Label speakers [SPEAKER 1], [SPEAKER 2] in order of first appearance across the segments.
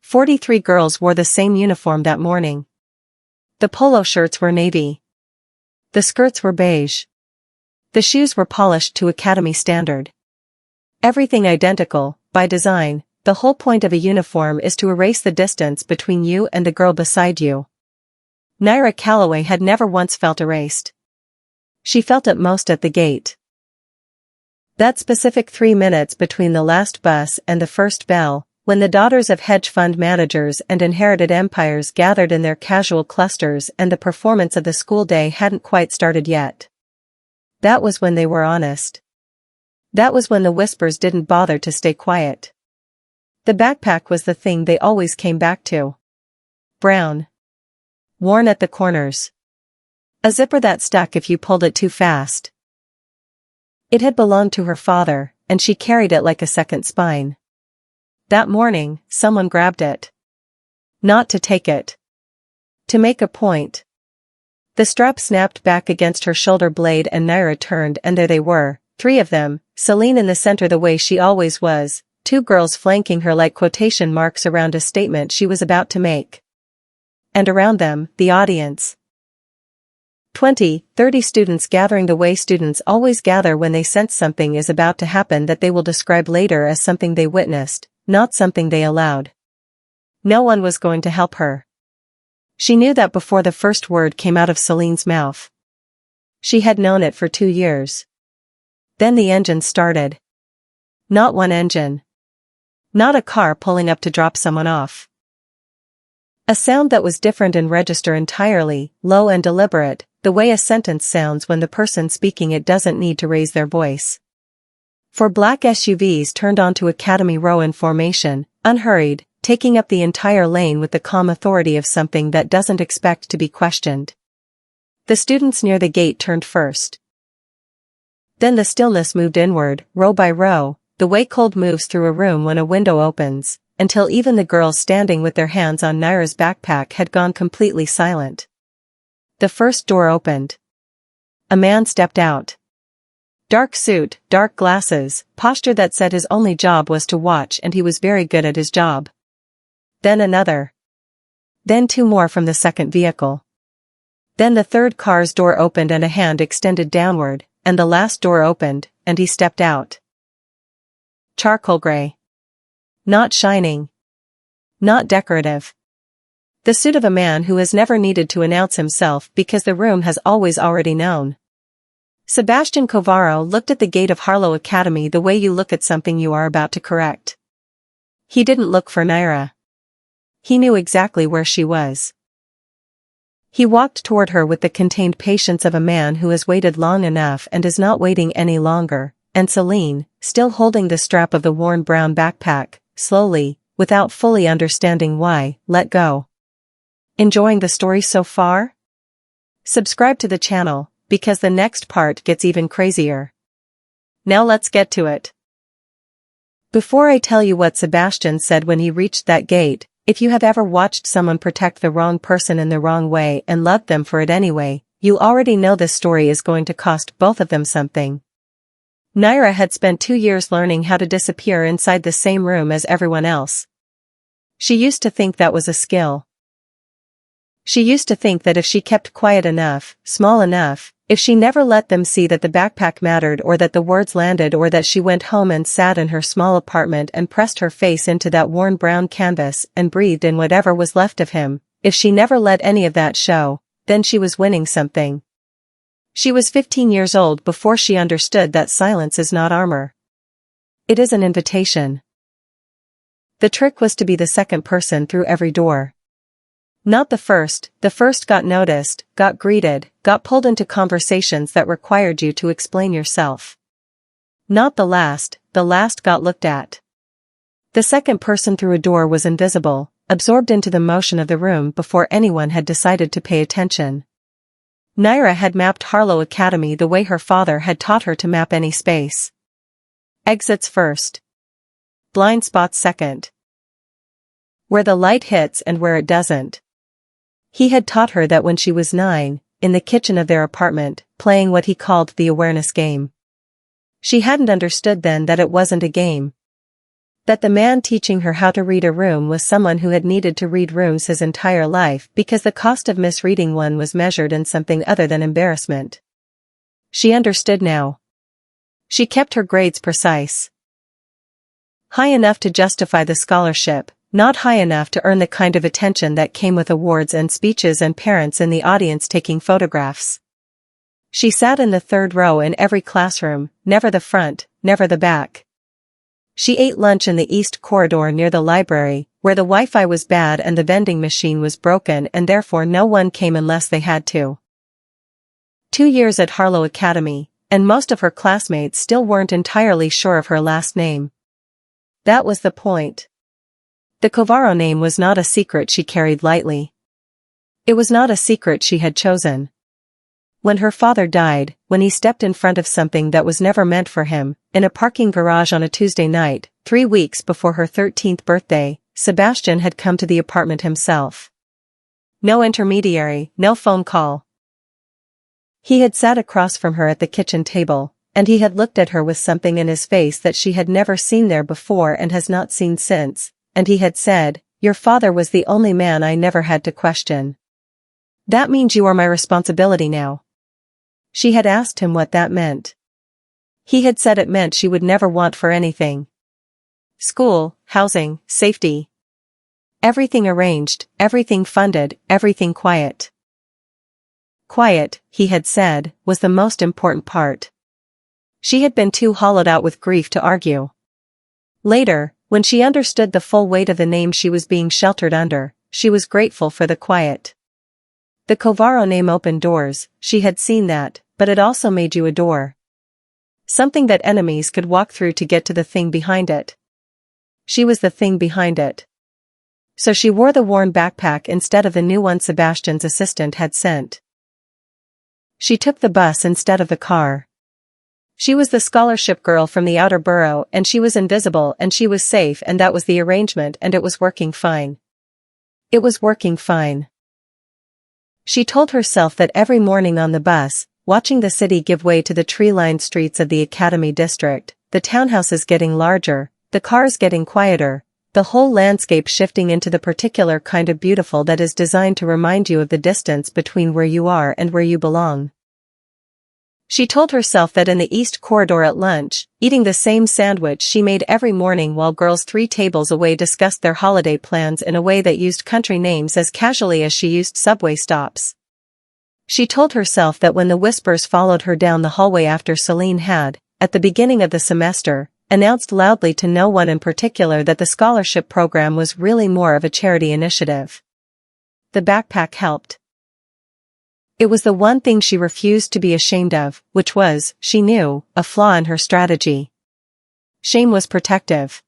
[SPEAKER 1] 43 girls wore the same uniform that morning. The polo shirts were navy. The skirts were beige. The shoes were polished to academy standard. Everything identical, by design. The whole point of a uniform is to erase the distance between you and the girl beside you. Nyra Calloway had never once felt erased. She felt it most at the gate. That specific 3 minutes between the last bus and the first bell, when the daughters of hedge fund managers and inherited empires gathered in their casual clusters and the performance of the school day hadn't quite started yet. That was when they were honest. That was when the whispers didn't bother to stay quiet. The backpack was the thing they always came back to. Brown. Worn at the corners. A zipper that stuck if you pulled it too fast. It had belonged to her father, and she carried it like a second spine. That morning, someone grabbed it. Not to take it. To make a point. The strap snapped back against her shoulder blade and Nyra turned and there they were, 3 of them, Celine in the center the way she always was, 2 girls flanking her like quotation marks around a statement she was about to make. And around them, the audience. 20, 30 students gathering the way students always gather when they sense something is about to happen that they will describe later as something they witnessed, not something they allowed. No one was going to help her. She knew that before the first word came out of Celine's mouth. She had known it for 2 years. Then the engine started. Not one engine. Not a car pulling up to drop someone off. A sound that was different in register entirely, low and deliberate, the way a sentence sounds when the person speaking it doesn't need to raise their voice. 4 black SUVs turned onto Academy Row in formation, unhurried, taking up the entire lane with the calm authority of something that doesn't expect to be questioned. The students near the gate turned first. Then the stillness moved inward, row by row, the way cold moves through a room when a window opens, until even the girls standing with their hands on Nyra's backpack had gone completely silent. The first door opened. A man stepped out. Dark suit, dark glasses, posture that said his only job was to watch and he was very good at his job. Then another. Then 2 more from the second vehicle. Then the third car's door opened and a hand extended downward, and the last door opened, and he stepped out. Charcoal gray. Not shining. Not decorative. The suit of a man who has never needed to announce himself because the room has always already known. Sebastian Covaro looked at the gate of Harlow Academy the way you look at something you are about to correct. He didn't look for Nyra. He knew exactly where she was. He walked toward her with the contained patience of a man who has waited long enough and is not waiting any longer, and Celine, still holding the strap of the worn brown backpack, slowly, without fully understanding why, let go. Enjoying the story so far? Subscribe to the channel, because the next part gets even crazier. Now let's get to it. Before I tell you what Sebastian said when he reached that gate, if you have ever watched someone protect the wrong person in the wrong way and loved them for it anyway, you already know this story is going to cost both of them something. Nyra had spent 2 years learning how to disappear inside the same room as everyone else. She used to think that was a skill. She used to think that if she kept quiet enough, small enough, if she never let them see that the backpack mattered or that the words landed or that she went home and sat in her small apartment and pressed her face into that worn brown canvas and breathed in whatever was left of him, if she never let any of that show, then she was winning something. She was 15 years old before she understood that silence is not armor. It is an invitation. The trick was to be the second person through every door. Not the first got noticed, got greeted, got pulled into conversations that required you to explain yourself. Not the last got looked at. The second person through a door was invisible, absorbed into the motion of the room before anyone had decided to pay attention. Nyra had mapped Harlow Academy the way her father had taught her to map any space. Exits first. Blind spots second. Where the light hits and where it doesn't. He had taught her that when she was 9, in the kitchen of their apartment, playing what he called the awareness game. She hadn't understood then that it wasn't a game. That the man teaching her how to read a room was someone who had needed to read rooms his entire life because the cost of misreading one was measured in something other than embarrassment. She understood now. She kept her grades precise. High enough to justify the scholarship, not high enough to earn the kind of attention that came with awards and speeches and parents in the audience taking photographs. She sat in the third row in every classroom, never the front, never the back. She ate lunch in the east corridor near the library, where the Wi-Fi was bad and the vending machine was broken and therefore no one came unless they had to. 2 years at Harlow Academy, and most of her classmates still weren't entirely sure of her last name. That was the point. The Covaro name was not a secret she carried lightly. It was not a secret she had chosen. When her father died, when he stepped in front of something that was never meant for him, in a parking garage on a Tuesday night, 3 weeks before her 13th birthday, Sebastian had come to the apartment himself. No intermediary, no phone call. He had sat across from her at the kitchen table, and he had looked at her with something in his face that she had never seen there before and has not seen since, and he had said, "Your father was the only man I never had to question. That means you are my responsibility now." She had asked him what that meant. He had said it meant she would never want for anything. School, housing, safety. Everything arranged, everything funded, everything quiet. Quiet, he had said, was the most important part. She had been too hollowed out with grief to argue. Later, when she understood the full weight of the name she was being sheltered under, she was grateful for the quiet. The Covaro name opened doors, she had seen that, but it also made you a door. Something that enemies could walk through to get to the thing behind it. She was the thing behind it. So she wore the worn backpack instead of the new one Sebastian's assistant had sent. She took the bus instead of the car. She was the scholarship girl from the outer borough and she was invisible and she was safe and that was the arrangement and it was working fine. It was working fine. She told herself that every morning on the bus, watching the city give way to the tree-lined streets of the Academy district, the townhouses getting larger, the cars getting quieter, the whole landscape shifting into the particular kind of beautiful that is designed to remind you of the distance between where you are and where you belong. She told herself that in the East Corridor at lunch, eating the same sandwich she made every morning while girls 3 tables away discussed their holiday plans in a way that used country names as casually as she used subway stops. She told herself that when the whispers followed her down the hallway after Celine had, at the beginning of the semester, announced loudly to no one in particular that the scholarship program was really more of a charity initiative. The backpack helped. It was the one thing she refused to be ashamed of, which was, she knew, a flaw in her strategy. Shame was protective.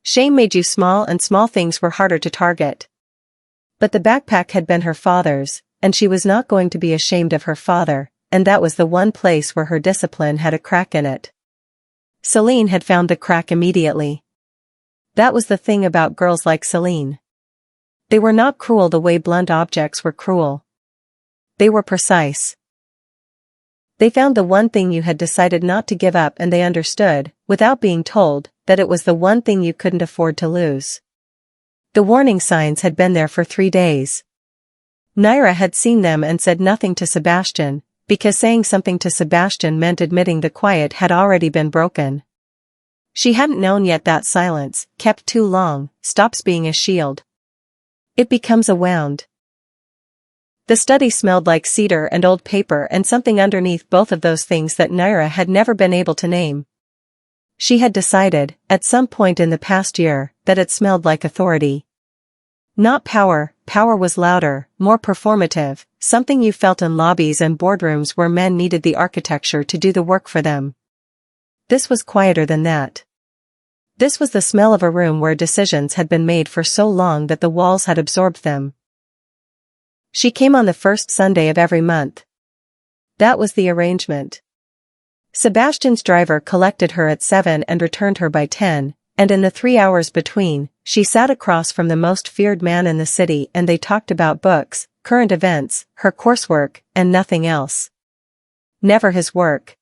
[SPEAKER 1] Shame made you small and small things were harder to target. But the backpack had been her father's, and she was not going to be ashamed of her father, and that was the one place where her discipline had a crack in it. Celine had found the crack immediately. That was the thing about girls like Celine. They were not cruel the way blunt objects were cruel. They were precise. They found the one thing you had decided not to give up and they understood, without being told, that it was the one thing you couldn't afford to lose. The warning signs had been there for 3 days. Nyra had seen them and said nothing to Sebastian, because saying something to Sebastian meant admitting the quiet had already been broken. She hadn't known yet that silence, kept too long, stops being a shield. It becomes a wound. The study smelled like cedar and old paper and something underneath both of those things that Nyra had never been able to name. She had decided, at some point in the past year, that it smelled like authority. Not power, power was louder, more performative, something you felt in lobbies and boardrooms where men needed the architecture to do the work for them. This was quieter than that. This was the smell of a room where decisions had been made for so long that the walls had absorbed them. She came on the first Sunday of every month. That was the arrangement. Sebastian's driver collected her at 7 and returned her by 10, and in the 3 hours between, she sat across from the most feared man in the city and they talked about books, current events, her coursework, and nothing else. Never his work.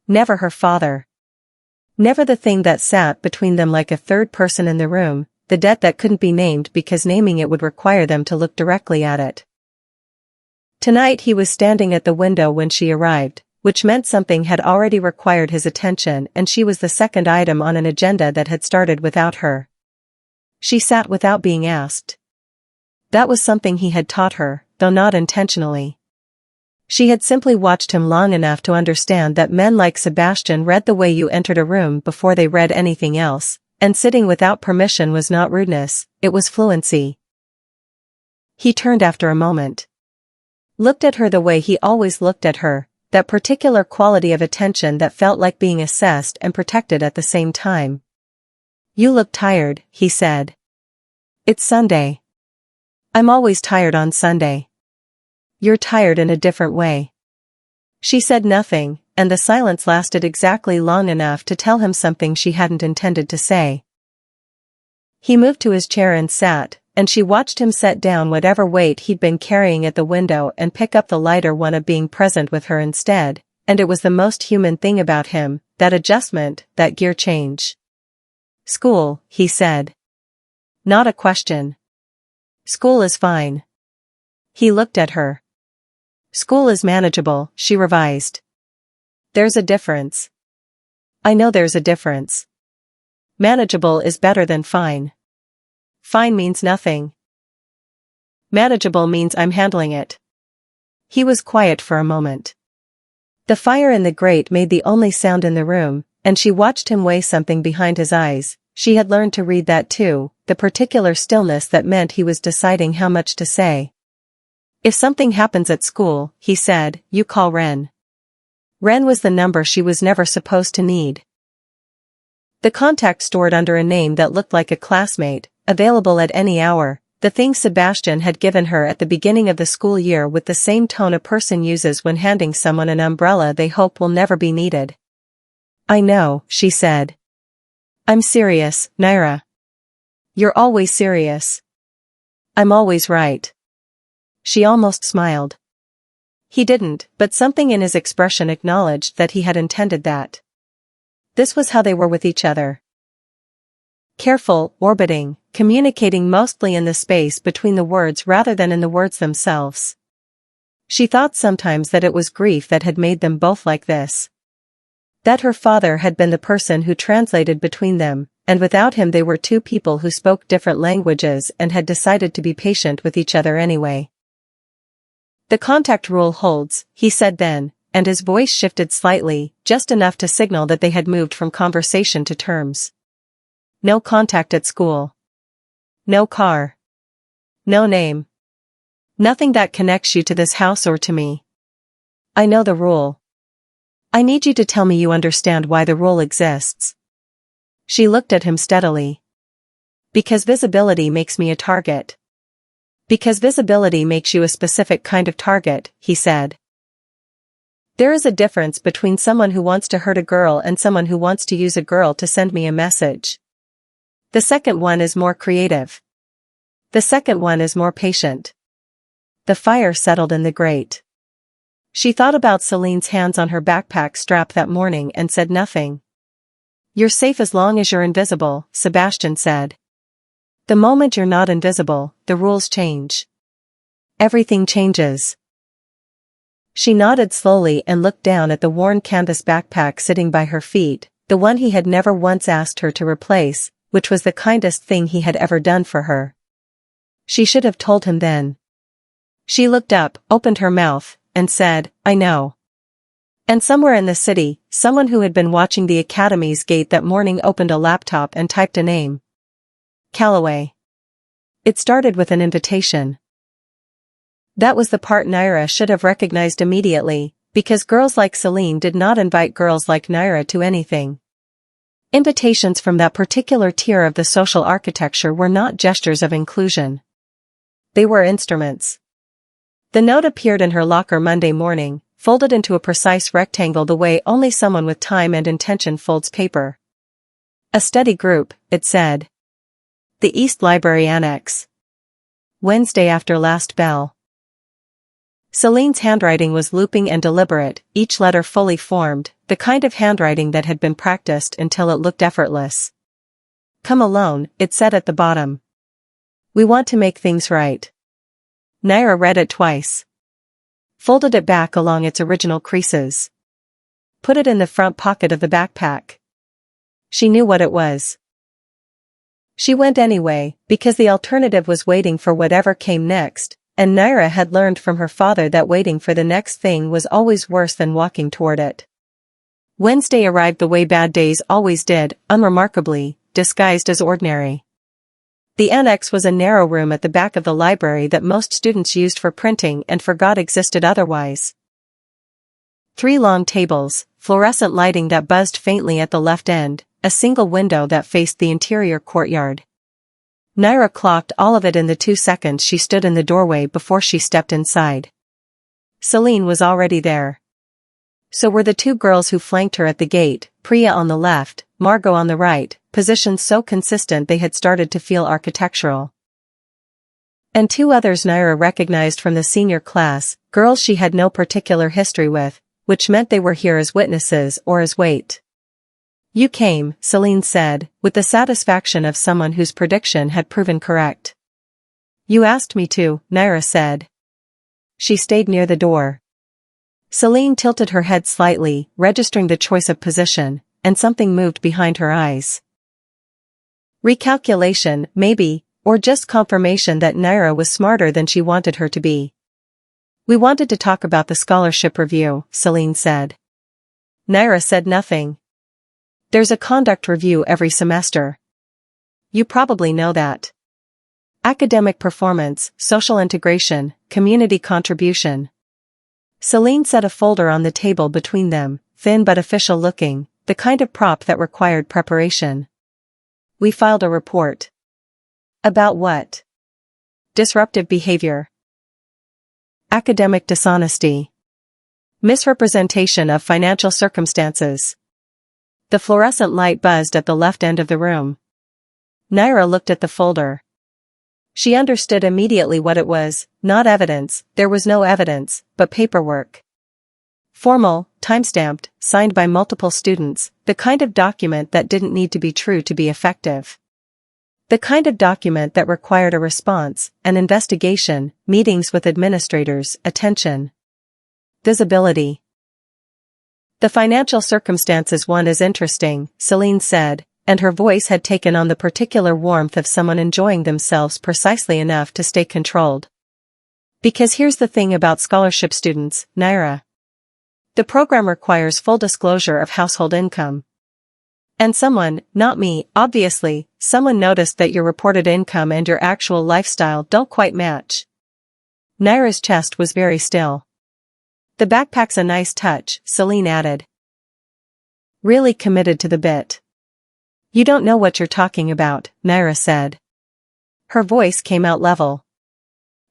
[SPEAKER 1] Never her father. Never the thing that sat between them like a third person in the room, the debt that couldn't be named because naming it would require them to look directly at it. Tonight he was standing at the window when she arrived, which meant something had already required his attention, and she was the second item on an agenda that had started without her. She sat without being asked. That was something he had taught her, though not intentionally. She had simply watched him long enough to understand that men like Sebastian read the way you entered a room before they read anything else, and sitting without permission was not rudeness, it was fluency. He turned after a moment. Looked at her the way he always looked at her, that particular quality of attention that felt like being assessed and protected at the same time. "You look tired," he said. "It's Sunday." "I'm always tired on Sunday." "You're tired in a different way." She said nothing, and the silence lasted exactly long enough to tell him something she hadn't intended to say. He moved to his chair and sat, and she watched him set down whatever weight he'd been carrying at the window and pick up the lighter one of being present with her instead, and it was the most human thing about him, that adjustment, that gear change. "School," he said. Not a question. "School is fine." He looked at her. "School is manageable," she revised. "There's a difference." "I know there's a difference. Manageable is better than fine. Fine means nothing. Manageable means I'm handling it." He was quiet for a moment. The fire in the grate made the only sound in the room, and she watched him weigh something behind his eyes. She had learned to read that too, the particular stillness that meant he was deciding how much to say. "If something happens at school," he said, "you call Ren." Ren was the number she was never supposed to need. The contact stored under a name that looked like a classmate, available at any hour, the thing Sebastian had given her at the beginning of the school year with the same tone a person uses when handing someone an umbrella they hope will never be needed. "I know," she said. "I'm serious, Nyra." "You're always serious." "I'm always right." She almost smiled. He didn't, but something in his expression acknowledged that he had intended that. This was how they were with each other. Careful, orbiting, communicating mostly in the space between the words rather than in the words themselves. She thought sometimes that it was grief that had made them both like this. That her father had been the person who translated between them, and without him they were two people who spoke different languages and had decided to be patient with each other anyway. "The contact rule holds," he said then, and his voice shifted slightly, just enough to signal that they had moved from conversation to terms. "No contact at school. No car. No name. Nothing that connects you to this house or to me. I know the rule. I need you to tell me you understand why the rule exists." She looked at him steadily. "Because visibility makes me a target." "Because visibility makes you a specific kind of target," he said. "There is a difference between someone who wants to hurt a girl and someone who wants to use a girl to send me a message. The second one is more creative. The second one is more patient." The fire settled in the grate. She thought about Celine's hands on her backpack strap that morning and said nothing. "You're safe as long as you're invisible," Sebastian said. "The moment you're not invisible, the rules change. Everything changes." She nodded slowly and looked down at the worn canvas backpack sitting by her feet, the one he had never once asked her to replace, which was the kindest thing he had ever done for her. She should have told him then. She looked up, opened her mouth, and said, "I know." And somewhere in the city, someone who had been watching the Academy's gate that morning opened a laptop and typed a name. Calloway. It started with an invitation. That was the part Nyra should have recognized immediately, because girls like Celine did not invite girls like Nyra to anything. Invitations from that particular tier of the social architecture were not gestures of inclusion. They were instruments. The note appeared in her locker Monday morning, folded into a precise rectangle the way only someone with time and intention folds paper. A study group, it said. The East Library Annex. Wednesday after last bell. Celine's handwriting was looping and deliberate, each letter fully formed, the kind of handwriting that had been practiced until it looked effortless. "Come alone," it said at the bottom. "We want to make things right." Nyra read it twice. Folded it back along its original creases. Put it in the front pocket of the backpack. She knew what it was. She went anyway, because the alternative was waiting for whatever came next, and Nyra had learned from her father that waiting for the next thing was always worse than walking toward it. Wednesday arrived the way bad days always did, unremarkably, disguised as ordinary. The annex was a narrow room at the back of the library that most students used for printing and forgot existed otherwise. 3 long tables, fluorescent lighting that buzzed faintly at the left end, a single window that faced the interior courtyard. Nyra clocked all of it in the 2 seconds she stood in the doorway before she stepped inside. Celine was already there. So were the 2 girls who flanked her at the gate, Priya on the left, Margot on the right, positions so consistent they had started to feel architectural. And 2 others Nyra recognized from the senior class, girls she had no particular history with, which meant they were here as witnesses or as wait. "You came," Celine said, with the satisfaction of someone whose prediction had proven correct. "You asked me to," Nyra said. She stayed near the door. Celine tilted her head slightly, registering the choice of position, and something moved behind her eyes. Recalculation, maybe, or just confirmation that Nyra was smarter than she wanted her to be. "We wanted to talk about the scholarship review," Celine said. Nyra said nothing. "There's a conduct review every semester. You probably know that. Academic performance, social integration, community contribution." Celine set a folder on the table between them, thin but official looking, the kind of prop that required preparation. "We filed a report." "About what?" "Disruptive behavior. Academic dishonesty. Misrepresentation of financial circumstances." The fluorescent light buzzed at the left end of the room. Nyra looked at the folder. She understood immediately what it was, not evidence, there was no evidence, but paperwork. Formal, time-stamped, signed by multiple students, the kind of document that didn't need to be true to be effective. The kind of document that required a response, an investigation, meetings with administrators, attention. Visibility. "The financial circumstances one is interesting," Celine said, and her voice had taken on the particular warmth of someone enjoying themselves precisely enough to stay controlled. "Because here's the thing about scholarship students, Nyra. The program requires full disclosure of household income. And someone, not me, obviously, someone noticed that your reported income and your actual lifestyle don't quite match." Nyra's chest was very still. "The backpack's a nice touch," Celine added. "Really committed to the bit." "You don't know what you're talking about," Nyra said. Her voice came out level.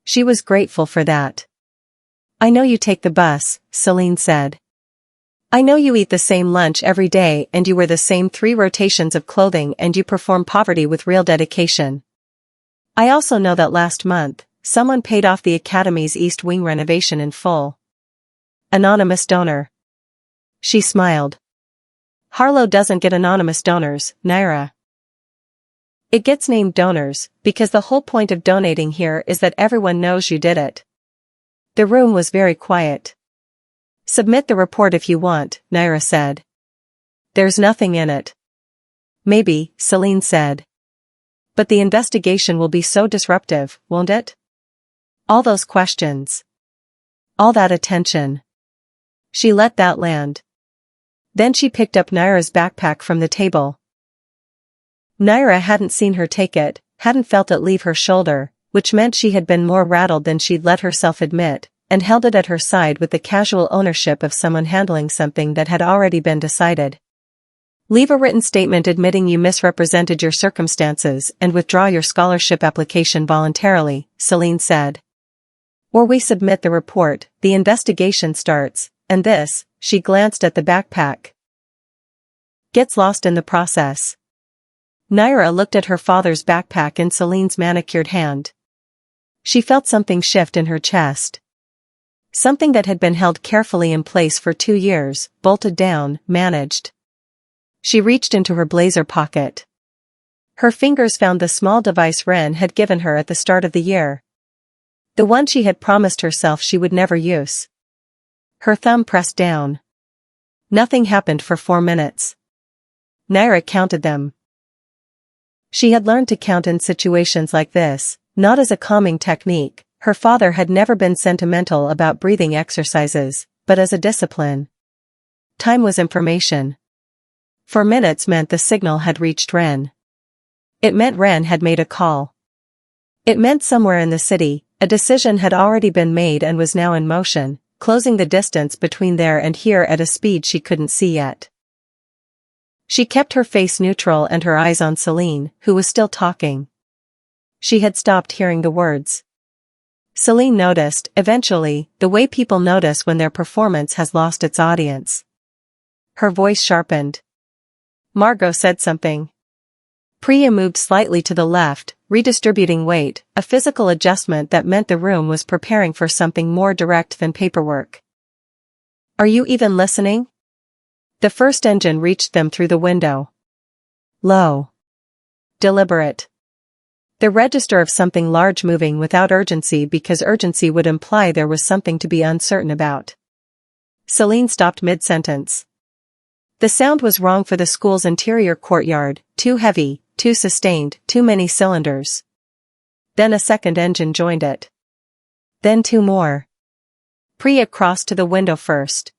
[SPEAKER 1] She was grateful for that. "I know you take the bus," Celine said. "I know you eat the same lunch every day and you wear the same 3 rotations of clothing and you perform poverty with real dedication. I also know that last month, someone paid off the Academy's East Wing renovation in full." Anonymous donor. She smiled. "Harlow doesn't get anonymous donors, Nyra. It gets named donors, because the whole point of donating here is that everyone knows you did it." The room was very quiet. "Submit the report if you want," Nyra said. "There's nothing in it." "Maybe," Celine said. "But the investigation will be so disruptive, won't it? All those questions. All that attention." She let that land. Then she picked up Nyra's backpack from the table. Nyra hadn't seen her take it, hadn't felt it leave her shoulder, which meant she had been more rattled than she'd let herself admit, and held it at her side with the casual ownership of someone handling something that had already been decided. "Leave a written statement admitting you misrepresented your circumstances and withdraw your scholarship application voluntarily," Celine said. "Or we submit the report, the investigation starts, and this," she glanced at the backpack, "gets lost in the process." Nyra looked at her father's backpack in Celine's manicured hand. She felt something shift in her chest. Something that had been held carefully in place for 2 years, bolted down, managed. She reached into her blazer pocket. Her fingers found the small device Ren had given her at the start of the year. The one she had promised herself she would never use. Her thumb pressed down. Nothing happened for 4 minutes. Nyra counted them. She had learned to count in situations like this, not as a calming technique. Her father had never been sentimental about breathing exercises, but as a discipline. Time was information. 4 minutes meant the signal had reached Ren. It meant Ren had made a call. It meant somewhere in the city, a decision had already been made and was now in motion, closing the distance between there and here at a speed she couldn't see yet. She kept her face neutral and her eyes on Celine, who was still talking. She had stopped hearing the words. Celine noticed, eventually, the way people notice when their performance has lost its audience. Her voice sharpened. Margot said something. Priya moved slightly to the left, redistributing weight, a physical adjustment that meant the room was preparing for something more direct than paperwork. Are you even listening? The first engine reached them through the window. Low. Deliberate. The register of something large moving without urgency because urgency would imply there was something to be uncertain about. Celine stopped mid-sentence. The sound was wrong for the school's interior courtyard, too heavy, too sustained, too many cylinders. Then a second engine joined it. Then 2 more. Priya crossed to the window first.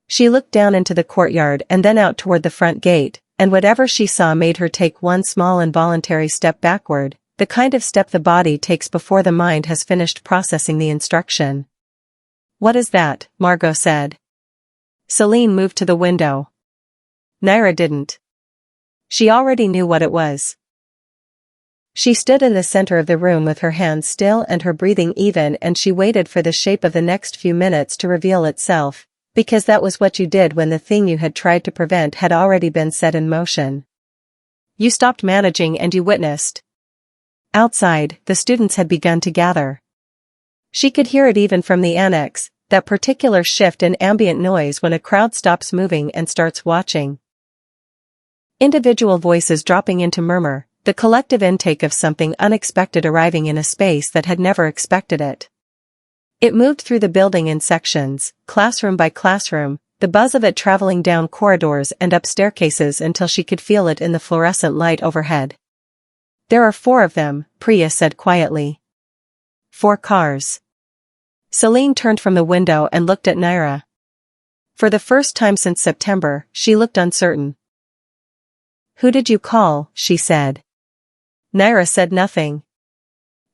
[SPEAKER 1] She looked down into the courtyard and then out toward the front gate, and whatever she saw made her take one small involuntary step backward, the kind of step the body takes before the mind has finished processing the instruction. What is that? Margot said. Celine moved to the window. Nyra didn't. She already knew what it was. She stood in the center of the room with her hands still and her breathing even, and she waited for the shape of the next few minutes to reveal itself, because that was what you did when the thing you had tried to prevent had already been set in motion. You stopped managing and you witnessed. Outside, the students had begun to gather. She could hear it even from the annex, that particular shift in ambient noise when a crowd stops moving and starts watching. Individual voices dropping into murmur, the collective intake of something unexpected arriving in a space that had never expected it. It moved through the building in sections, classroom by classroom, the buzz of it traveling down corridors and up staircases until she could feel it in the fluorescent light overhead. There are 4 of them, Priya said quietly. 4 cars. Celine turned from the window and looked at Nyra. For the first time since September, she looked uncertain. Who did you call? She said. Nyra said nothing.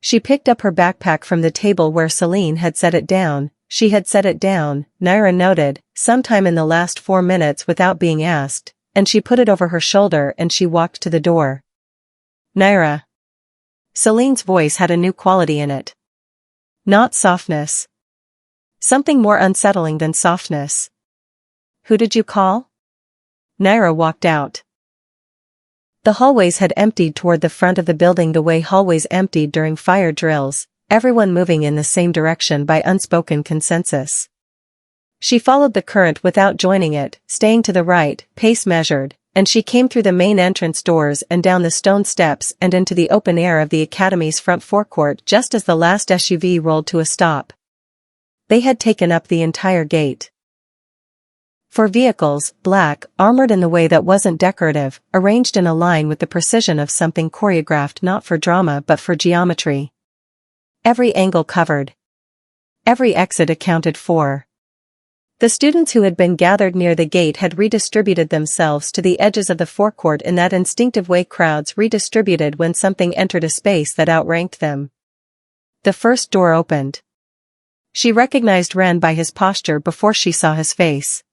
[SPEAKER 1] She picked up her backpack from the table where Celine had set it down. She had set it down, Nyra noted, sometime in the last 4 minutes without being asked, and she put it over her shoulder and she walked to the door. Nyra. Celine's voice had a new quality in it. Not softness. Something more unsettling than softness. Who did you call? Nyra walked out. The hallways had emptied toward the front of the building the way hallways emptied during fire drills, everyone moving in the same direction by unspoken consensus. She followed the current without joining it, staying to the right, pace measured, and she came through the main entrance doors and down the stone steps and into the open air of the academy's front forecourt just as the last SUV rolled to a stop. They had taken up the entire gate. 4 vehicles, black, armored in the way that wasn't decorative, arranged in a line with the precision of something choreographed not for drama but for geometry. Every angle covered. Every exit accounted for. The students who had been gathered near the gate had redistributed themselves to the edges of the forecourt in that instinctive way crowds redistributed when something entered a space that outranked them. The first door opened. She recognized Ren by his posture before she saw his face.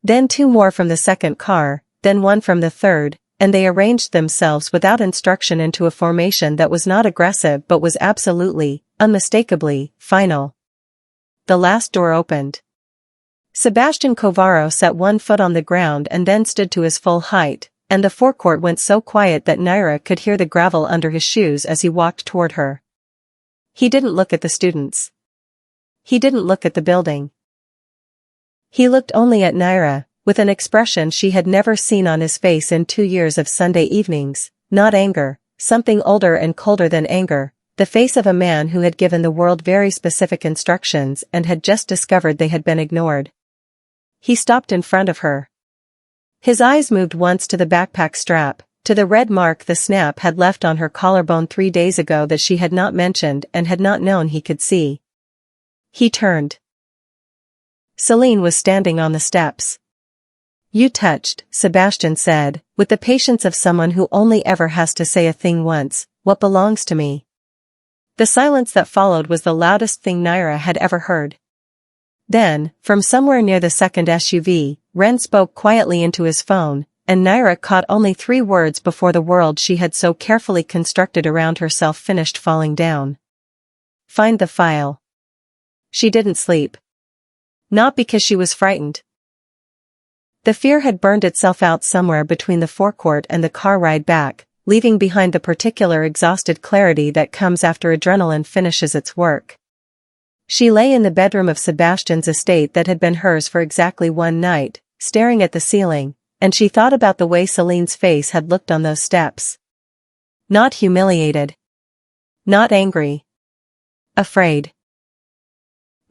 [SPEAKER 1] Then 2 more from the second car, then 1 from the third, and they arranged themselves without instruction into a formation that was not aggressive but was absolutely, unmistakably, final. The last door opened. Sebastian Covaro set 1 foot on the ground and then stood to his full height, and the forecourt went so quiet that Nyra could hear the gravel under his shoes as he walked toward her. He didn't look at the students. He didn't look at the building. He looked only at Nyra, with an expression she had never seen on his face in 2 years of Sunday evenings, not anger, something older and colder than anger, the face of a man who had given the world very specific instructions and had just discovered they had been ignored. He stopped in front of her. His eyes moved once to the backpack strap, to the red mark the snap had left on her collarbone 3 days ago that she had not mentioned and had not known he could see. He turned. Celine was standing on the steps. "You touched," Sebastian said, with the patience of someone who only ever has to say a thing once, "what belongs to me." The silence that followed was the loudest thing Nyra had ever heard. Then, from somewhere near the second SUV, Ren spoke quietly into his phone, and Nyra caught only 3 words before the world she had so carefully constructed around herself finished falling down. "Find the file." She didn't sleep. Not because she was frightened. The fear had burned itself out somewhere between the forecourt and the car ride back, leaving behind the particular exhausted clarity that comes after adrenaline finishes its work. She lay in the bedroom of Sebastian's estate that had been hers for exactly 1 night, staring at the ceiling, and she thought about the way Celine's face had looked on those steps. Not humiliated. Not angry. Afraid.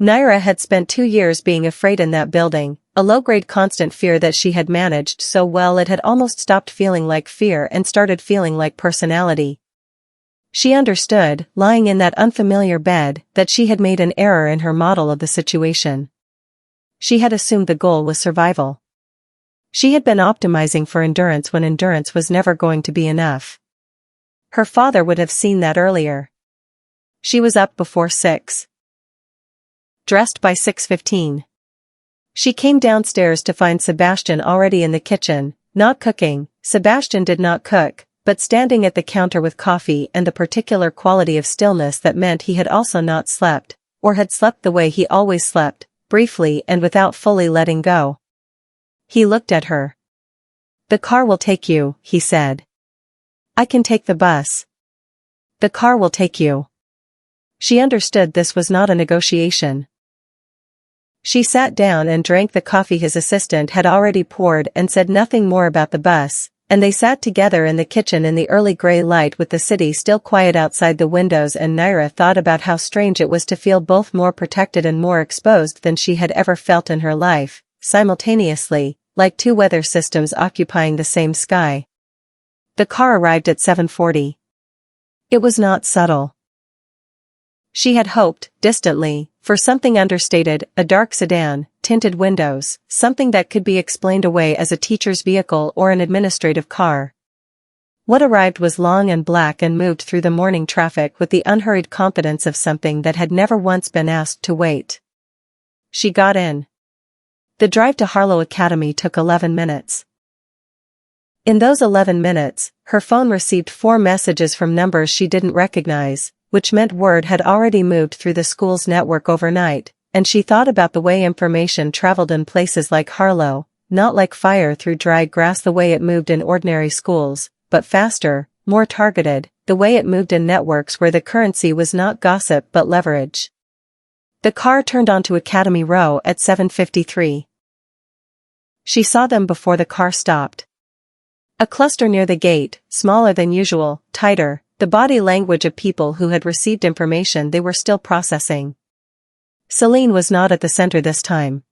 [SPEAKER 1] Nyra had spent 2 years being afraid in that building, a low-grade constant fear that she had managed so well it had almost stopped feeling like fear and started feeling like personality. She understood, lying in that unfamiliar bed, that she had made an error in her model of the situation. She had assumed the goal was survival. She had been optimizing for endurance when endurance was never going to be enough. Her father would have seen that earlier. She was up before 6. Dressed by 6:15. She came downstairs to find Sebastian already in the kitchen, not cooking. Sebastian did not cook, but standing at the counter with coffee and the particular quality of stillness that meant he had also not slept, or had slept the way he always slept, briefly and without fully letting go. He looked at her. "The car will take you," he said. "I can take the bus." "The car will take you." She understood this was not a negotiation. She sat down and drank the coffee his assistant had already poured and said nothing more about the bus, and they sat together in the kitchen in the early gray light with the city still quiet outside the windows, and Nyra thought about how strange it was to feel both more protected and more exposed than she had ever felt in her life, simultaneously, like 2 weather systems occupying the same sky. The car arrived at 7:40. It was not subtle. She had hoped, distantly, for something understated, a dark sedan, tinted windows, something that could be explained away as a teacher's vehicle or an administrative car. What arrived was long and black and moved through the morning traffic with the unhurried confidence of something that had never once been asked to wait. She got in. The drive to Harlow Academy took 11 minutes. In those 11 minutes, her phone received 4 messages from numbers she didn't recognize, which meant word had already moved through the school's network overnight, and she thought about the way information traveled in places like Harlow, not like fire through dry grass the way it moved in ordinary schools, but faster, more targeted, the way it moved in networks where the currency was not gossip but leverage. The car turned onto Academy Row at 7:53. She saw them before the car stopped. A cluster near the gate, smaller than usual, tighter, the body language of people who had received information they were still processing. Celine was not at the center this time.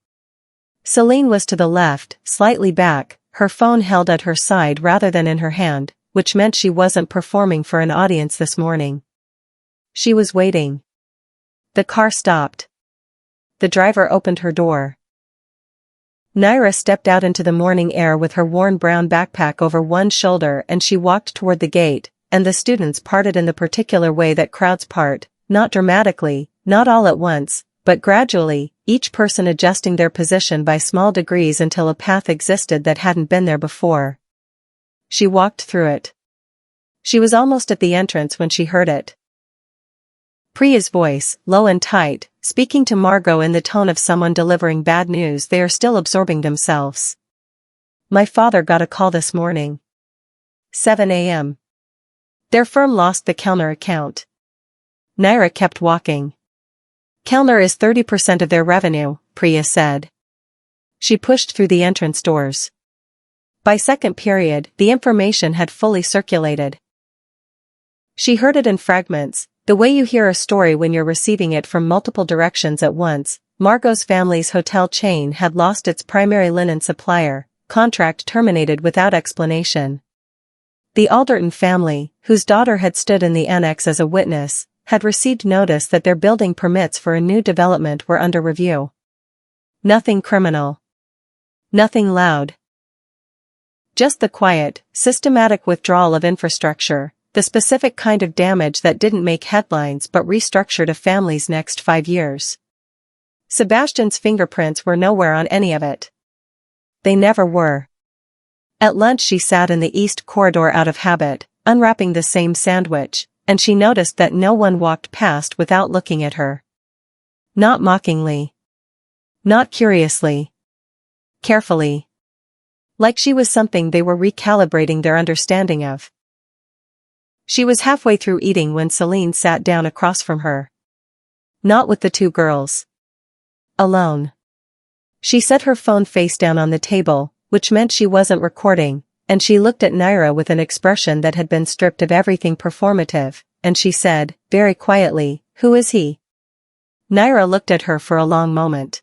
[SPEAKER 1] Celine was to the left, slightly back, her phone held at her side rather than in her hand, which meant she wasn't performing for an audience this morning. She was waiting. The car stopped. The driver opened her door. Nyra stepped out into the morning air with her worn brown backpack over one shoulder, and she walked toward the gate, and the students parted in the particular way that crowds part, not dramatically, not all at once, but gradually, each person adjusting their position by small degrees until a path existed that hadn't been there before. She walked through it. She was almost at the entrance when she heard it. Priya's voice, low and tight, speaking to Margot in the tone of someone delivering bad news they are still absorbing themselves. "My father got a call this morning. 7 a.m. Their firm lost the Kellner account." Nyra kept walking. Kellner is 30% of their revenue, Priya said. She pushed through the entrance doors. By second period, the information had fully circulated. She heard it in fragments, the way you hear a story when you're receiving it from multiple directions at once. Margot's family's hotel chain had lost its primary linen supplier, contract terminated without explanation. The Alderton family, whose daughter had stood in the annex as a witness, had received notice that their building permits for a new development were under review. Nothing criminal. Nothing loud. Just the quiet, systematic withdrawal of infrastructure, the specific kind of damage that didn't make headlines but restructured a family's next 5 years. Sebastian's fingerprints were nowhere on any of it. They never were. At lunch she sat in the east corridor out of habit, unwrapping the same sandwich, and she noticed that no one walked past without looking at her. Not mockingly. Not curiously. Carefully. Like she was something they were recalibrating their understanding of. She was halfway through eating when Celine sat down across from her. Not with the two girls. Alone. She set her phone face down on the table, which meant she wasn't recording, and she looked at Nyra with an expression that had been stripped of everything performative, and she said, very quietly, "Who is he?" Nyra looked at her for a long moment.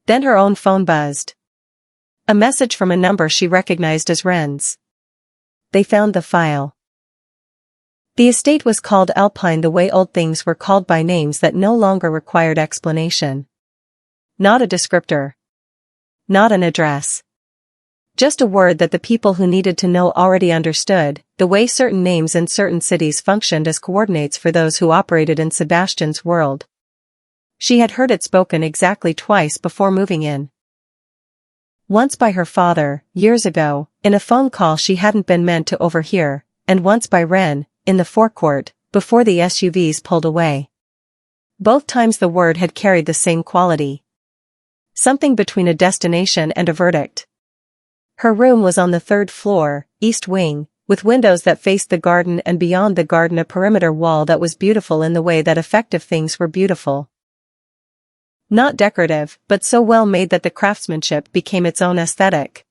[SPEAKER 1] Then her own phone buzzed. A message from a number she recognized as Wren's. They found the file. The estate was called Alpine the way old things were called by names that no longer required explanation. Not a descriptor. Not an address. Just a word that the people who needed to know already understood, the way certain names in certain cities functioned as coordinates for those who operated in Sebastian's world. She had heard it spoken exactly twice before moving in. Once by her father, years ago, in a phone call she hadn't been meant to overhear, and once by Wren, in the forecourt, before the SUVs pulled away. Both times the word had carried the same quality. Something between a destination and a verdict. Her room was on the 3rd floor, east wing, with windows that faced the garden and beyond the garden a perimeter wall that was beautiful in the way that effective things were beautiful. Not decorative, but so well made that the craftsmanship became its own aesthetic.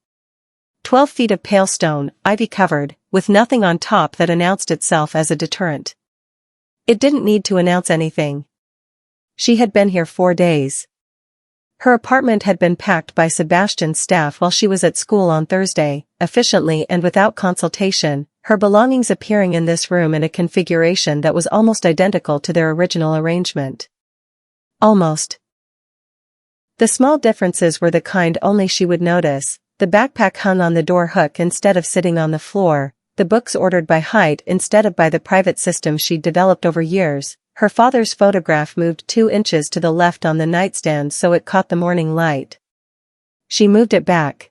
[SPEAKER 1] 12 feet of pale stone, ivy-covered, with nothing on top that announced itself as a deterrent. It didn't need to announce anything. She had been here 4 days. Her apartment had been packed by Sebastian's staff while she was at school on Thursday, efficiently and without consultation, her belongings appearing in this room in a configuration that was almost identical to their original arrangement. Almost. The small differences were the kind only she would notice. The backpack hung on the door hook instead of sitting on the floor, the books ordered by height instead of by the private system she'd developed over years. Her father's photograph moved 2 inches to the left on the nightstand so it caught the morning light. She moved it back.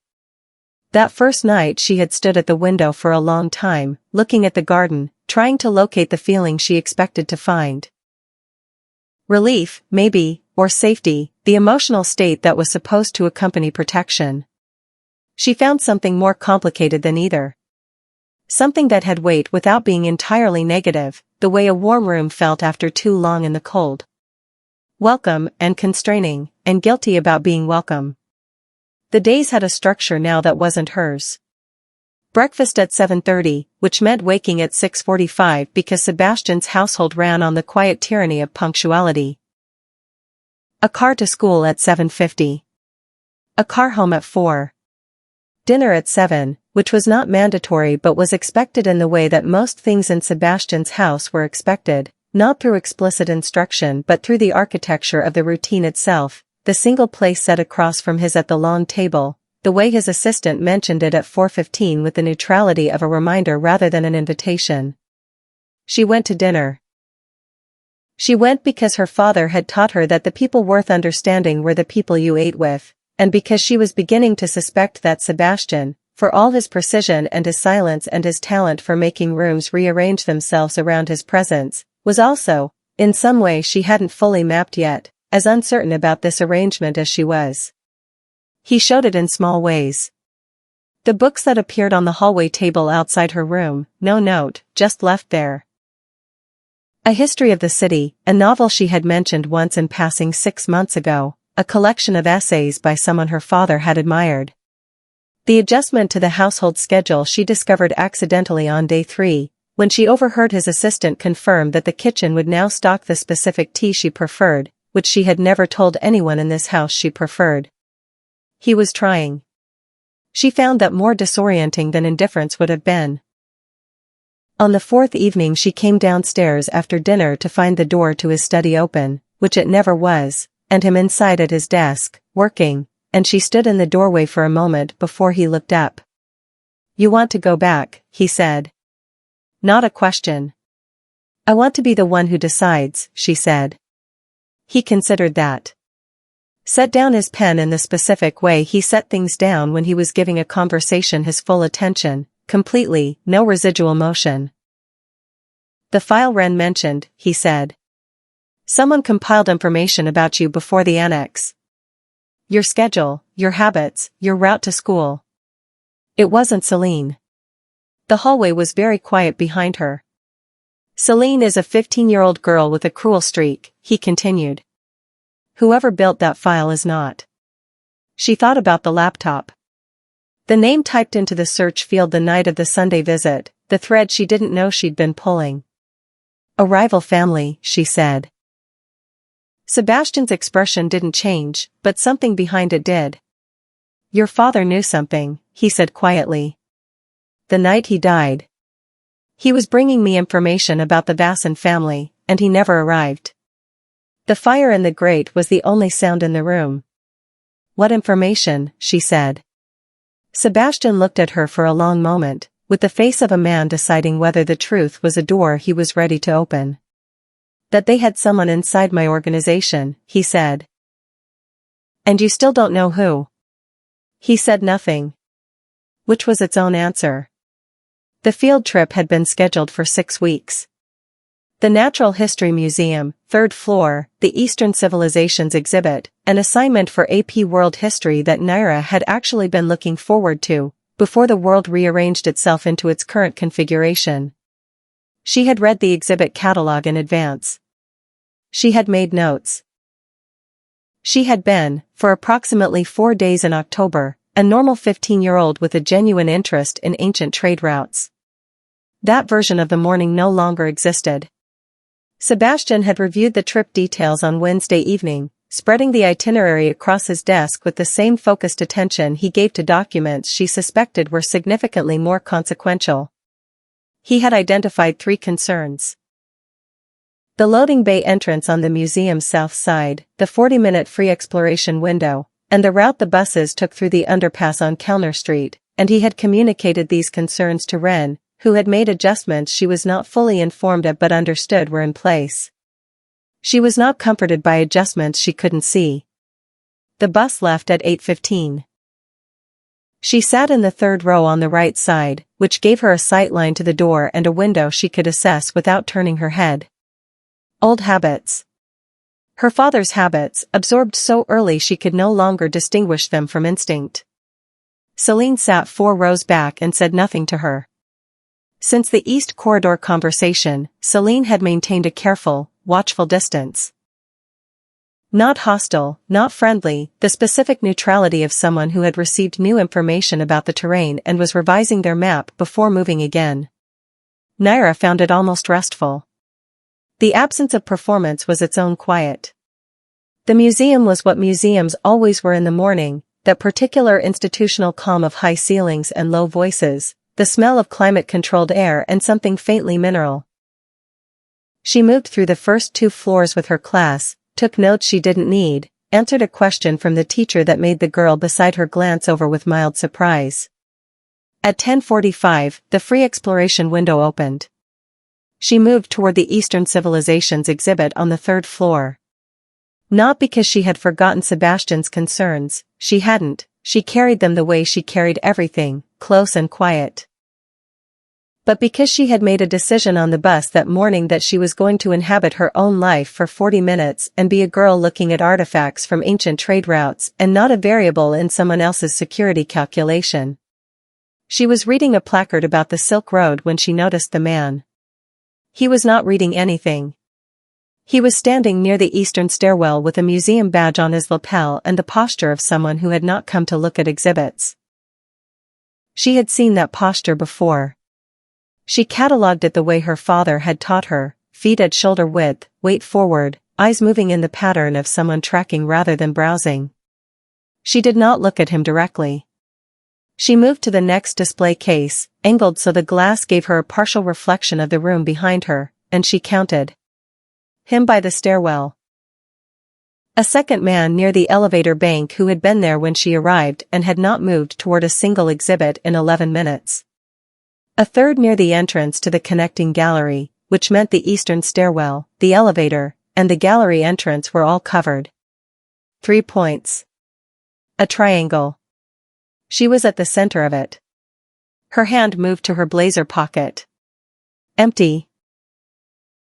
[SPEAKER 1] That first night she had stood at the window for a long time, looking at the garden, trying to locate the feeling she expected to find. Relief, maybe, or safety, the emotional state that was supposed to accompany protection. She found something more complicated than either. Something that had weight without being entirely negative, the way a warm room felt after too long in the cold. Welcome, and constraining, and guilty about being welcome. The days had a structure now that wasn't hers. Breakfast at 7:30, which meant waking at 6:45 because Sebastian's household ran on the quiet tyranny of punctuality. A car to school at 7:50. A car home at 4. Dinner at 7, which was not mandatory but was expected in the way that most things in Sebastian's house were expected, not through explicit instruction but through the architecture of the routine itself, the single place set across from his at the long table, the way his assistant mentioned it at 4:15 with the neutrality of a reminder rather than an invitation. She went to dinner. She went because her father had taught her that the people worth understanding were the people you ate with, and because she was beginning to suspect that Sebastian, for all his precision and his silence and his talent for making rooms rearrange themselves around his presence, was also, in some way she hadn't fully mapped yet, as uncertain about this arrangement as she was. He showed it in small ways. The books that appeared on the hallway table outside her room, no note, just left there. A history of the city, a novel she had mentioned once in passing 6 months ago, a collection of essays by someone her father had admired. The adjustment to the household schedule she discovered accidentally on day 3, when she overheard his assistant confirm that the kitchen would now stock the specific tea she preferred, which she had never told anyone in this house she preferred. He was trying. She found that more disorienting than indifference would have been. On the 4th evening she came downstairs after dinner to find the door to his study open, which it never was, and him inside at his desk, working, and she stood in the doorway for a moment before he looked up. "You want to go back," he said. "Not a question." "I want to be the one who decides," she said. He considered that. Set down his pen in the specific way he set things down when he was giving a conversation his full attention, completely, no residual motion. "The file Wren mentioned," he said. "Someone compiled information about you before the annex. Your schedule, your habits, your route to school." It wasn't Celine. The hallway was very quiet behind her. "Celine is a 15-year-old girl with a cruel streak," he continued. "Whoever built that file is not." She thought about the laptop. The name typed into the search field the night of the Sunday visit, the thread she didn't know she'd been pulling. "A rival family," she said. Sebastian's expression didn't change, but something behind it did. "Your father knew something," he said quietly. "The night he died. He was bringing me information about the Vasson family, and he never arrived." The fire in the grate was the only sound in the room. "What information?" she said. Sebastian looked at her for a long moment, with the face of a man deciding whether the truth was a door he was ready to open. "That they had someone inside my organization," he said. "And you still don't know who?" He said nothing. Which was its own answer. The field trip had been scheduled for 6 weeks. The Natural History Museum, 3rd floor, the Eastern Civilizations exhibit, an assignment for AP World History that Nyra had actually been looking forward to, before the world rearranged itself into its current configuration. She had read the exhibit catalog in advance. She had made notes. She had been, for approximately 4 days in October, a normal 15-year-old with a genuine interest in ancient trade routes. That version of the morning no longer existed. Sebastian had reviewed the trip details on Wednesday evening, spreading the itinerary across his desk with the same focused attention he gave to documents she suspected were significantly more consequential. He had identified 3 concerns. The loading bay entrance on the museum's south side, the 40-minute free exploration window, and the route the buses took through the underpass on Kellner Street, and he had communicated these concerns to Wren, who had made adjustments she was not fully informed of but understood were in place. She was not comforted by adjustments she couldn't see. The bus left at 8:15. She sat in the 3rd row on the right side, which gave her a sight line to the door and a window she could assess without turning her head. Old habits. Her father's habits, absorbed so early she could no longer distinguish them from instinct. Celine sat 4 rows back and said nothing to her. Since the East Corridor conversation, Celine had maintained a careful, watchful distance. Not hostile, not friendly, the specific neutrality of someone who had received new information about the terrain and was revising their map before moving again. Nyra found it almost restful. The absence of performance was its own quiet. The museum was what museums always were in the morning, that particular institutional calm of high ceilings and low voices, the smell of climate-controlled air and something faintly mineral. She moved through the first 2 floors with her class, took notes she didn't need, answered a question from the teacher that made the girl beside her glance over with mild surprise. At 10:45, the free exploration window opened. She moved toward the Eastern Civilizations exhibit on the 3rd floor. Not because she had forgotten Sebastian's concerns, she hadn't, she carried them the way she carried everything, close and quiet. But because she had made a decision on the bus that morning that she was going to inhabit her own life for 40 minutes and be a girl looking at artifacts from ancient trade routes and not a variable in someone else's security calculation. She was reading a placard about the Silk Road when she noticed the man. He was not reading anything. He was standing near the eastern stairwell with a museum badge on his lapel and the posture of someone who had not come to look at exhibits. She had seen that posture before. She catalogued it the way her father had taught her, feet at shoulder width, weight forward, eyes moving in the pattern of someone tracking rather than browsing. She did not look at him directly. She moved to the next display case, angled so the glass gave her a partial reflection of the room behind her, and she counted him by the stairwell. A second man near the elevator bank who had been there when she arrived and had not moved toward a single exhibit in 11 minutes. A third near the entrance to the connecting gallery, which meant the eastern stairwell, the elevator, and the gallery entrance were all covered. 3 points. A triangle. She was at the center of it. Her hand moved to her blazer pocket. Empty.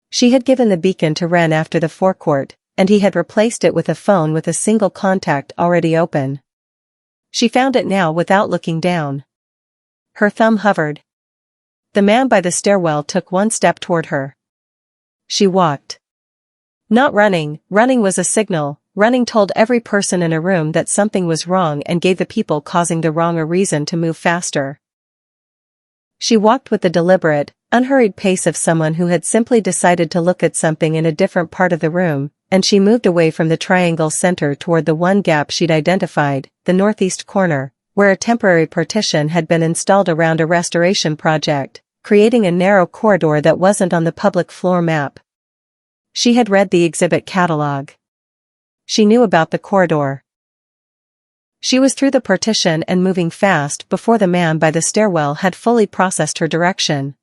[SPEAKER 1] She had given the beacon to Ren after the forecourt, and he had replaced it with a phone with a single contact already open. She found it now without looking down. Her thumb hovered. The man by the stairwell took one step toward her. She walked. Not running, running was a signal. Running told every person in a room that something was wrong and gave the people causing the wrong a reason to move faster. She walked with the deliberate, unhurried pace of someone who had simply decided to look at something in a different part of the room, and she moved away from the triangle's center toward the one gap she'd identified, the northeast corner, where a temporary partition had been installed around a restoration project, creating a narrow corridor that wasn't on the public floor map. She had read the exhibit catalog. She knew about the corridor. She was through the partition and moving fast before the man by the stairwell had fully processed her direction.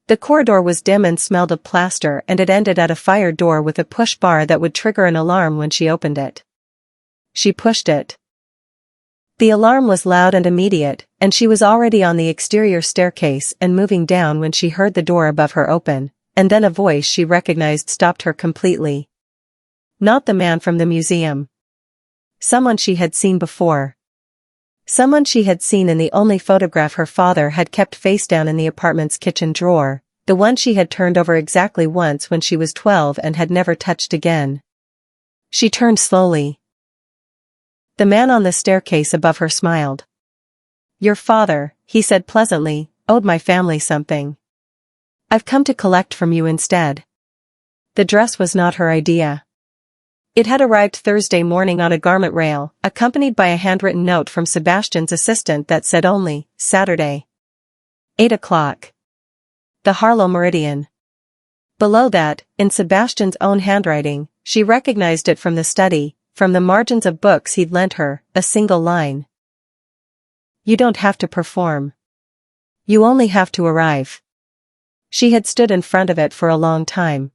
[SPEAKER 1] The corridor was dim and smelled of plaster, and it ended at a fire door with a push bar that would trigger an alarm when she opened it. She pushed it. The alarm was loud and immediate, and she was already on the exterior staircase and moving down when she heard the door above her open, and then a voice she recognized stopped her completely. Not the man from the museum. Someone she had seen before. Someone she had seen in the only photograph her father had kept face down in the apartment's kitchen drawer, the one she had turned over exactly once when she was 12 and had never touched again. She turned slowly. The man on the staircase above her smiled. "Your father," he said pleasantly, "owed my family something. I've come to collect from you instead." The dress was not her idea. It had arrived Thursday morning on a garment rail, accompanied by a handwritten note from Sebastian's assistant that said only, Saturday. 8 o'clock. The Harlow Meridian. Below that, in Sebastian's own handwriting, she recognized it from the study, from the margins of books he'd lent her, a single line. "You don't have to perform. You only have to arrive." She had stood in front of it for a long time.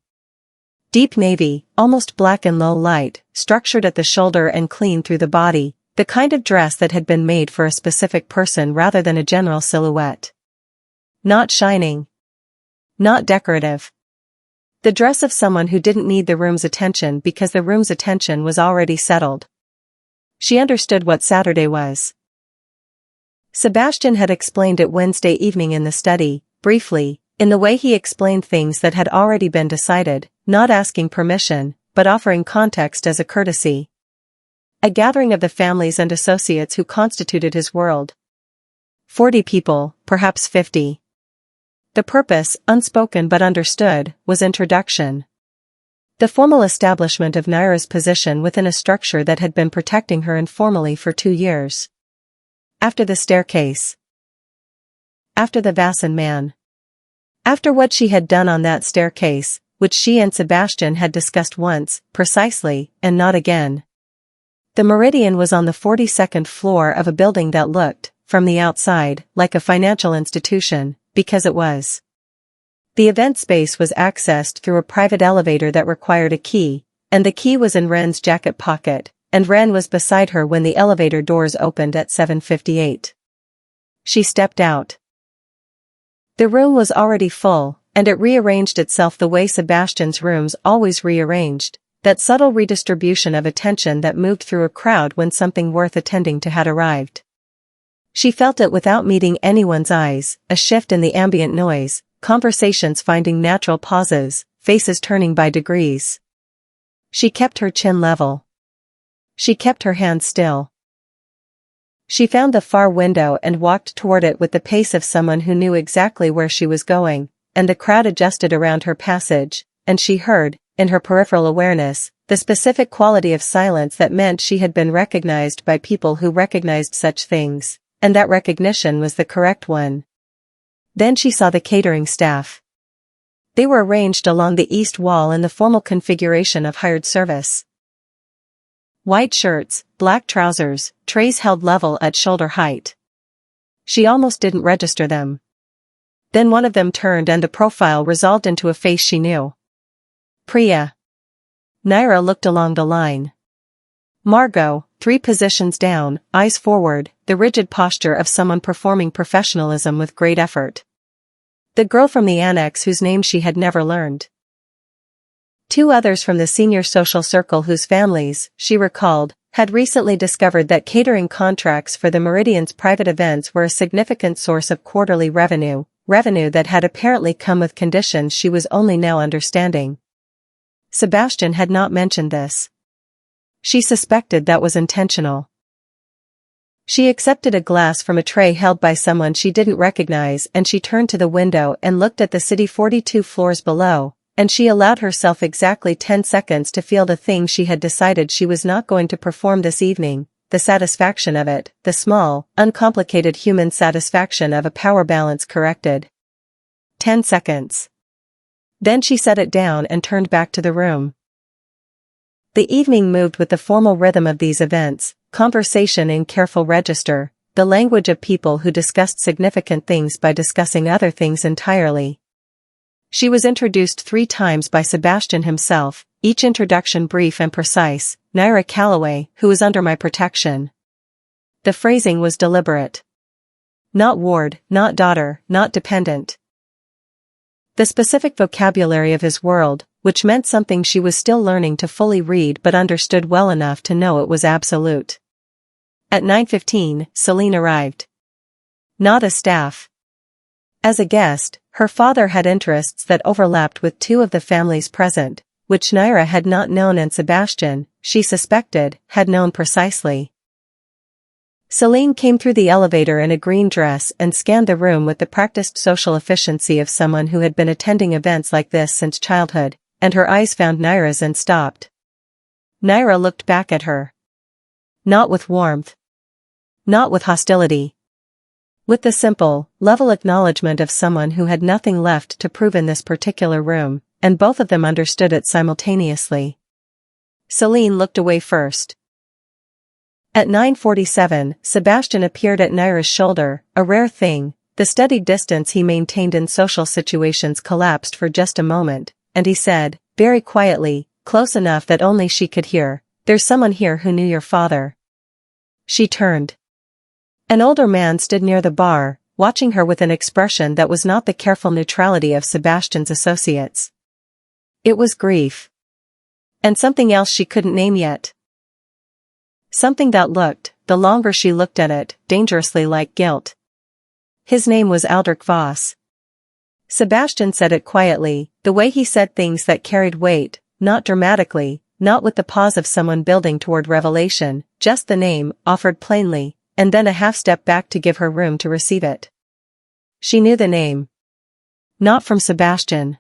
[SPEAKER 1] Deep navy, almost black and low light, structured at the shoulder and clean through the body, the kind of dress that had been made for a specific person rather than a general silhouette. Not shining. Not decorative. The dress of someone who didn't need the room's attention because the room's attention was already settled. She understood what Saturday was. Sebastian had explained it Wednesday evening in the study, briefly, in the way he explained things that had already been decided, not asking permission, but offering context as a courtesy. A gathering of the families and associates who constituted his world. 40 people, perhaps 50. The purpose, unspoken but understood, was introduction. The formal establishment of Nyra's position within a structure that had been protecting her informally for 2 years. After the staircase. After the Vassan man. After what she had done on that staircase, which she and Sebastian had discussed once, precisely, and not again. The Meridian was on the 42nd floor of a building that looked, from the outside, like a financial institution, because it was. The event space was accessed through a private elevator that required a key, and the key was in Ren's jacket pocket, and Ren was beside her when the elevator doors opened at 7:58. She stepped out. The room was already full, and it rearranged itself the way Sebastian's rooms always rearranged, that subtle redistribution of attention that moved through a crowd when something worth attending to had arrived. She felt it without meeting anyone's eyes, a shift in the ambient noise, conversations finding natural pauses, faces turning by degrees. She kept her chin level. She kept her hands still. She found the far window and walked toward it with the pace of someone who knew exactly where she was going, and the crowd adjusted around her passage, and she heard, in her peripheral awareness, the specific quality of silence that meant she had been recognized by people who recognized such things, and that recognition was the correct one. Then she saw the catering staff. They were arranged along the east wall in the formal configuration of hired service. White shirts, black trousers, trays held level at shoulder height. She almost didn't register them. Then one of them turned and the profile resolved into a face she knew. Priya. Nyra looked along the line. Margot, 3 positions down, eyes forward, the rigid posture of someone performing professionalism with great effort. The girl from the annex whose name she had never learned. 2 others from the senior social circle whose families, she recalled, had recently discovered that catering contracts for the Meridian's private events were a significant source of quarterly revenue that had apparently come with conditions she was only now understanding. Sebastian had not mentioned this. She suspected that was intentional. She accepted a glass from a tray held by someone she didn't recognize and she turned to the window and looked at the city 42 floors below, and she allowed herself exactly 10 seconds to feel the thing she had decided she was not going to perform this evening, the satisfaction of it, the small, uncomplicated human satisfaction of a power balance corrected. 10 seconds. Then she set it down and turned back to the room. The evening moved with the formal rhythm of these events, conversation in careful register, the language of people who discussed significant things by discussing other things entirely. She was introduced 3 times by Sebastian himself, each introduction brief and precise. Nyra Calloway, who is under my protection. The phrasing was deliberate. Not ward, not daughter, not dependent. The specific vocabulary of his world, which meant something she was still learning to fully read but understood well enough to know it was absolute. At 9:15, Celine arrived. Not a staff. As a guest, her father had interests that overlapped with 2 of the families present, which Nyra had not known and Sebastian, she suspected, had known precisely. Celine came through the elevator in a green dress and scanned the room with the practiced social efficiency of someone who had been attending events like this since childhood, and her eyes found Nyra's and stopped. Nyra looked back at her. Not with warmth. Not with hostility. With the simple, level acknowledgement of someone who had nothing left to prove in this particular room, and both of them understood it simultaneously. Celine looked away first. At 9:47, Sebastian appeared at Nyra's shoulder, a rare thing. The studied distance he maintained in social situations collapsed for just a moment, and he said, very quietly, close enough that only she could hear, "There's someone here who knew your father." She turned. An older man stood near the bar, watching her with an expression that was not the careful neutrality of Sebastian's associates. It was grief. And something else she couldn't name yet. Something that looked, the longer she looked at it, dangerously like guilt. His name was Aldrich Voss. Sebastian said it quietly, the way he said things that carried weight, not dramatically, not with the pause of someone building toward revelation, just the name, offered plainly, and then a half step back to give her room to receive it. She knew the name. Not from Sebastian.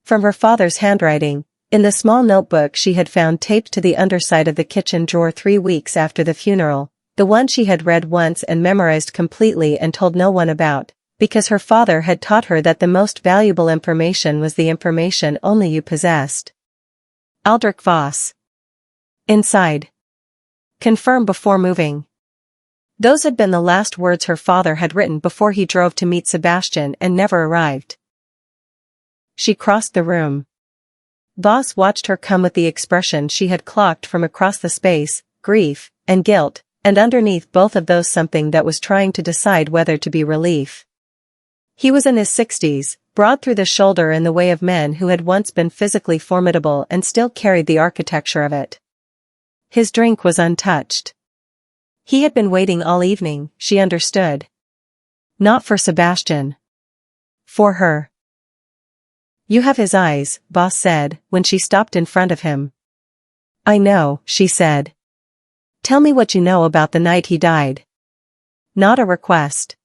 [SPEAKER 1] From her father's handwriting, in the small notebook she had found taped to the underside of the kitchen drawer 3 weeks after the funeral, the one she had read once and memorized completely and told no one about, because her father had taught her that the most valuable information was the information only you possessed. Aldrich Voss. Inside. Confirm before moving. Those had been the last words her father had written before he drove to meet Sebastian and never arrived. She crossed the room. Voss watched her come with the expression she had clocked from across the space, grief, and guilt, and underneath both of those something that was trying to decide whether to be relief. He was in his 60s, broad through the shoulder in the way of men who had once been physically formidable and still carried the architecture of it. His drink was untouched. He had been waiting all evening, she understood. Not for Sebastian. for her. You have his eyes, Boss said, when she stopped in front of him. I know, she said. Tell me what you know about the night he died. Not a request.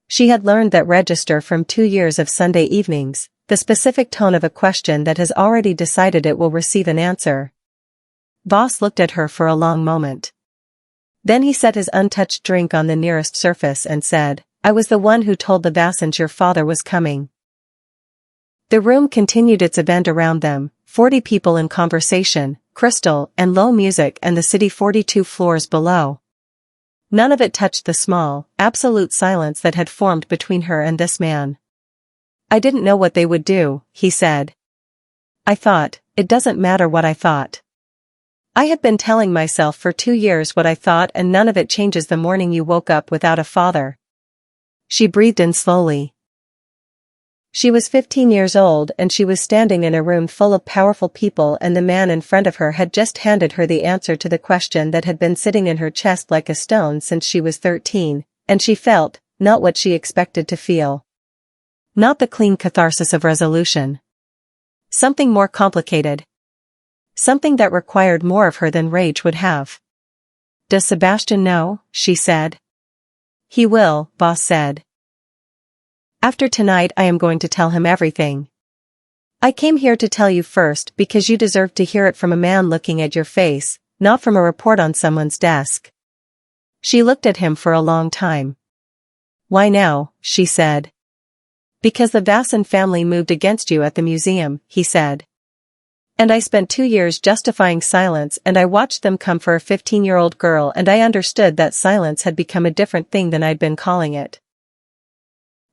[SPEAKER 1] She had learned that register from 2 years of Sunday evenings, the specific tone of a question that has already decided it will receive an answer. Boss looked at her for a long moment. Then he set his untouched drink on the nearest surface and said, I was the one who told the Vassans your father was coming. The room continued its event around them, 40 people in conversation, crystal and low music and the city 42 floors below. None of it touched the small, absolute silence that had formed between her and this man. I didn't know what they would do, he said. I thought, it doesn't matter what I thought. I had been telling myself for 2 years what I thought and none of it changes the morning you woke up without a father. She breathed in slowly. She was 15 years old and she was standing in a room full of powerful people and the man in front of her had just handed her the answer to the question that had been sitting in her chest like a stone since she was 13, and she felt, not what she expected to feel. Not the clean catharsis of resolution. Something more complicated. Something that required more of her than rage would have. Does Sebastian know? She said. He will, Boss said. After tonight I am going to tell him everything. I came here to tell you first because you deserve to hear it from a man looking at your face, not from a report on someone's desk. She looked at him for a long time. Why now? She said. Because the Vassan family moved against you at the museum, he said. And I spent 2 years justifying silence and I watched them come for a 15-year-old girl and I understood that silence had become a different thing than I'd been calling it.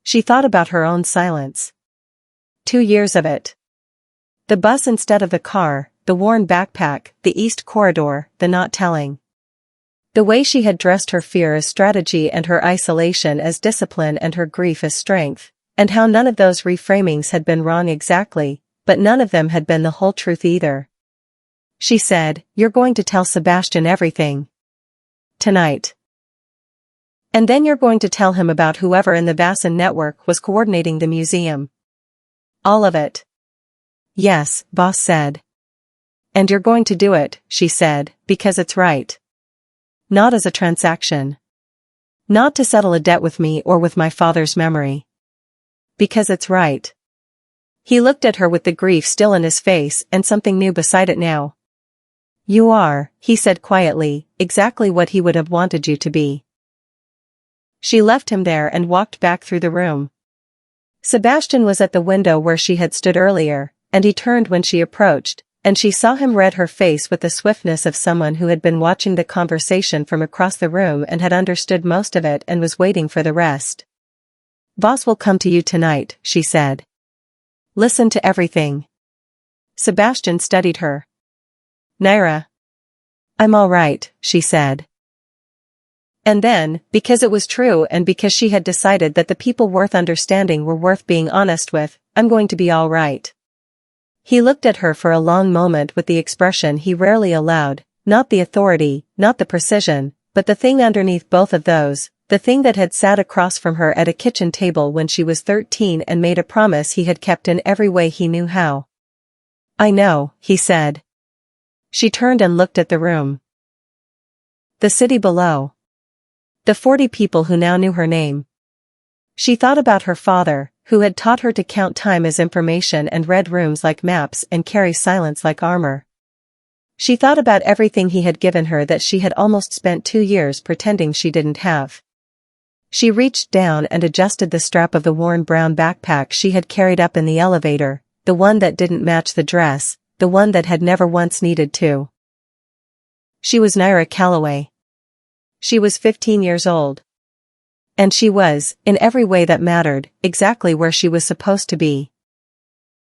[SPEAKER 1] She thought about her own silence. 2 years of it. The bus instead of the car, the worn backpack, the east corridor, the not telling. The way she had dressed her fear as strategy and her isolation as discipline and her grief as strength, and how none of those reframings had been wrong exactly, but none of them had been the whole truth either. She said, You're going to tell Sebastian everything. Tonight. And then you're going to tell him about whoever in the Vassan network was coordinating the museum. All of it. Yes, Boss said. And you're going to do it, she said, because it's right. Not as a transaction. Not to settle a debt with me or with my father's memory. Because it's right. He looked at her with the grief still in his face and something new beside it now. You are, he said quietly, exactly what he would have wanted you to be. She left him there and walked back through the room. Sebastian was at the window where she had stood earlier, and he turned when she approached, and she saw him read her face with the swiftness of someone who had been watching the conversation from across the room and had understood most of it and was waiting for the rest. Boss will come to you tonight, she said. Listen to everything. Sebastian studied her. Nyra. I'm all right, she said. And then, because it was true and because she had decided that the people worth understanding were worth being honest with, I'm going to be all right. He looked at her for a long moment with the expression he rarely allowed, not the authority, not the precision, but the thing underneath both of those, the thing that had sat across from her at a kitchen table when she was 13 and made a promise he had kept in every way he knew how. I know, he said. She turned and looked at the room. The city below. The 40 people who now knew her name. She thought about her father, who had taught her to count time as information and read rooms like maps and carry silence like armor. She thought about everything he had given her that she had almost spent 2 years pretending she didn't have. She reached down and adjusted the strap of the worn brown backpack she had carried up in the elevator, the one that didn't match the dress, the one that had never once needed to. She was Nyra Calloway. She was 15 years old. And she was, in every way that mattered, exactly where she was supposed to be.